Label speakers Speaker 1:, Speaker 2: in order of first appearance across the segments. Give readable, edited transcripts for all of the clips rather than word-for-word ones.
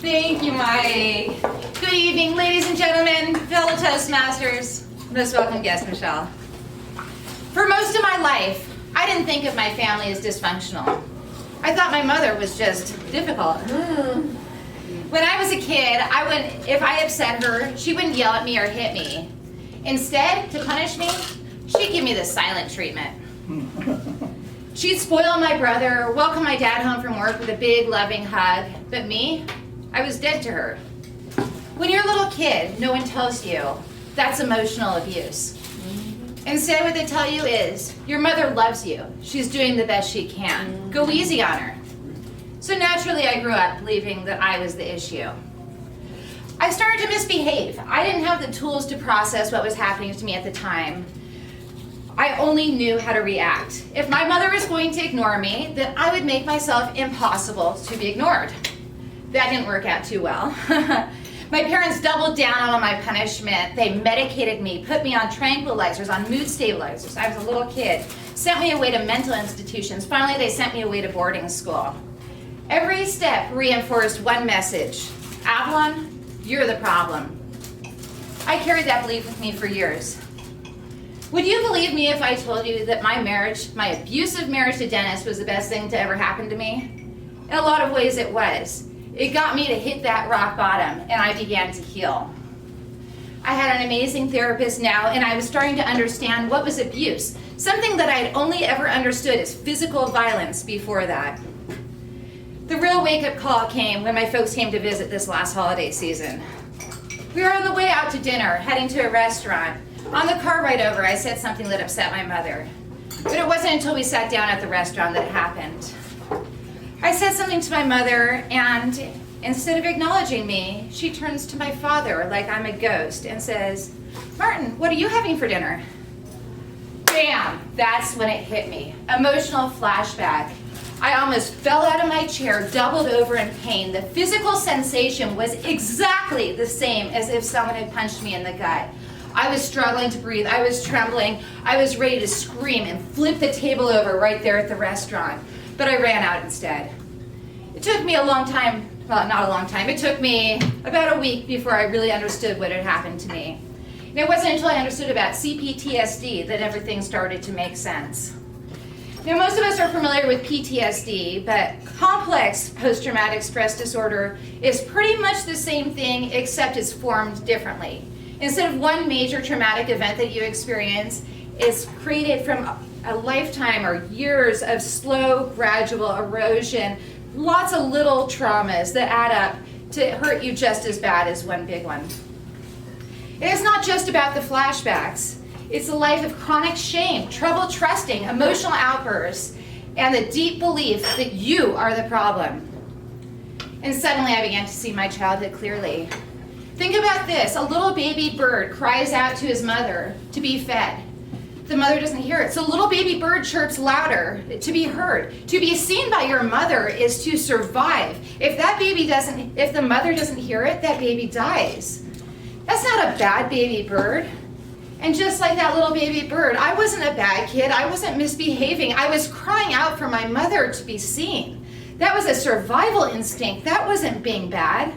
Speaker 1: Thank you, Mike. Good evening, ladies and gentlemen, fellow Toastmasters. Most welcome guest, Michelle. For most of my life, I didn't think of my family as dysfunctional. I thought my mother was just difficult. When I was a kid, if I upset her, she wouldn't yell at me or hit me. Instead, to punish me, she'd give me the silent treatment. She'd spoil my brother, welcome my dad home from work with a big, loving hug. But me, I was dead to her. When you're a little kid, no one tells you that's emotional abuse. Instead, what they tell you is, your mother loves you. She's doing the best she can. Go easy on her. So naturally, I grew up believing that I was the issue. I started to misbehave. I didn't have the tools to process what was happening to me at the time. I only knew how to react. If my mother was going to ignore me, then I would make myself impossible to be ignored. That didn't work out too well. My parents doubled down on my punishment. They medicated me, put me on tranquilizers, on mood stabilizers. I was a little kid. Sent me away to mental institutions. Finally, they sent me away to boarding school. Every step reinforced one message. Avalon, you're the problem. I carried that belief with me for years. Would you believe me if I told you that my abusive marriage to Dennis was the best thing to ever happen to me? In a lot of ways it was. It got me to hit that rock bottom, and I began to heal. I had an amazing therapist now, and I was starting to understand what was abuse, something that I had only ever understood as physical violence before that. The real wake-up call came when my folks came to visit this last holiday season. We were on the way out to dinner, heading to a restaurant. On the car ride over, I said something that upset my mother. But it wasn't until we sat down at the restaurant that it happened. I said something to my mother, and instead of acknowledging me, she turns to my father like I'm a ghost and says, "Martin, what are you having for dinner?" Bam! That's when it hit me. Emotional flashback. I almost fell out of my chair, doubled over in pain. The physical sensation was exactly the same as if someone had punched me in the gut. I was struggling to breathe. I was trembling. I was ready to scream and flip the table over right there at the restaurant. But I ran out instead. It took me a long time, well, not a long time. It took me about a week before I really understood what had happened to me. And it wasn't until I understood about CPTSD that everything started to make sense. Now, most of us are familiar with PTSD, but complex post-traumatic stress disorder is pretty much the same thing, except it's formed differently. Instead of one major traumatic event that you experience, it's created from a lifetime or years of slow, gradual erosion, lots of little traumas that add up to hurt you just as bad as one big one. And it's not just about the flashbacks. It's a life of chronic shame, trouble trusting, emotional outbursts, and the deep belief that you are the problem. And suddenly I began to see my childhood clearly. Think about this. A little baby bird cries out to his mother to be fed. The mother doesn't hear it. So little baby bird chirps louder to be heard. To be seen by your mother is to survive. If the mother doesn't hear it, that baby dies. That's not a bad baby bird. And just like that little baby bird, I wasn't a bad kid. I wasn't misbehaving. I was crying out for my mother to be seen. That was a survival instinct. That wasn't being bad.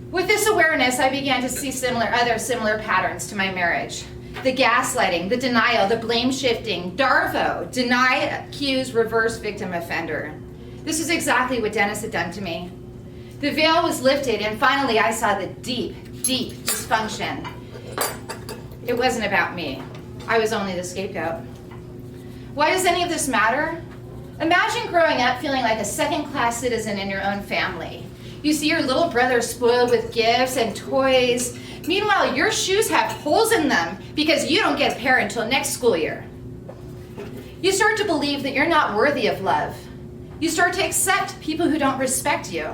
Speaker 1: With this awareness, I began to see other similar patterns to my marriage. The gaslighting, the denial, the blame shifting, DARVO, deny, accuse, reverse victim offender. This is exactly what Dennis had done to me. The veil was lifted, and finally I saw the deep, deep dysfunction. It wasn't about me. I was only the scapegoat. Why does any of this matter? Imagine growing up feeling like a second-class citizen in your own family. You see your little brother spoiled with gifts and toys. Meanwhile, your shoes have holes in them because you don't get a pair until next school year. You start to believe that you're not worthy of love. You start to accept people who don't respect you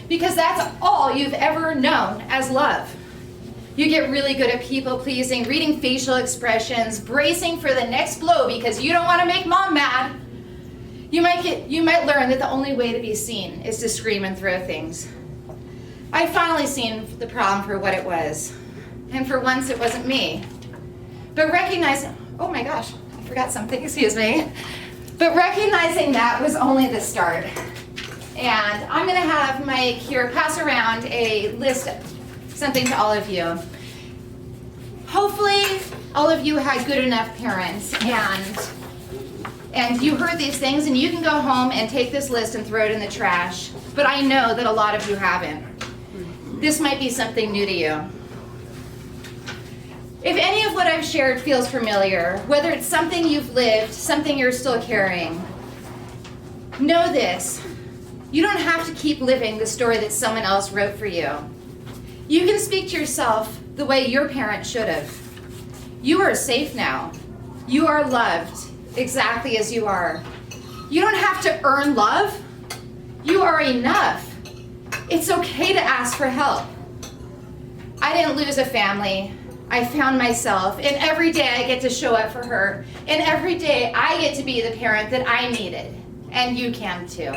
Speaker 1: because that's all you've ever known as love. You get really good at people pleasing, reading facial expressions, bracing for the next blow because you don't want to make mom mad. You might learn that the only way to be seen is to scream and throw things. I finally seen the problem for what it was. And for once, it wasn't me. But recognizing, oh my gosh, I forgot something, excuse me. But recognizing that was only the start. And I'm going to have Mike here pass around a list of something to all of you. Hopefully, all of you had good enough parents, and you heard these things, and you can go home and take this list and throw it in the trash. But I know that a lot of you haven't. This might be something new to you. If any of what I've shared feels familiar, whether it's something you've lived, something you're still carrying, know this. You don't have to keep living the story that someone else wrote for you. You can speak to yourself the way your parents should have. You are safe now. You are loved exactly as you are. You don't have to earn love. You are enough. It's okay to ask for help. I didn't lose a family. I found myself, and every day I get to show up for her, and every day I get to be the parent that I needed, and you can too.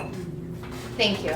Speaker 1: Thank you.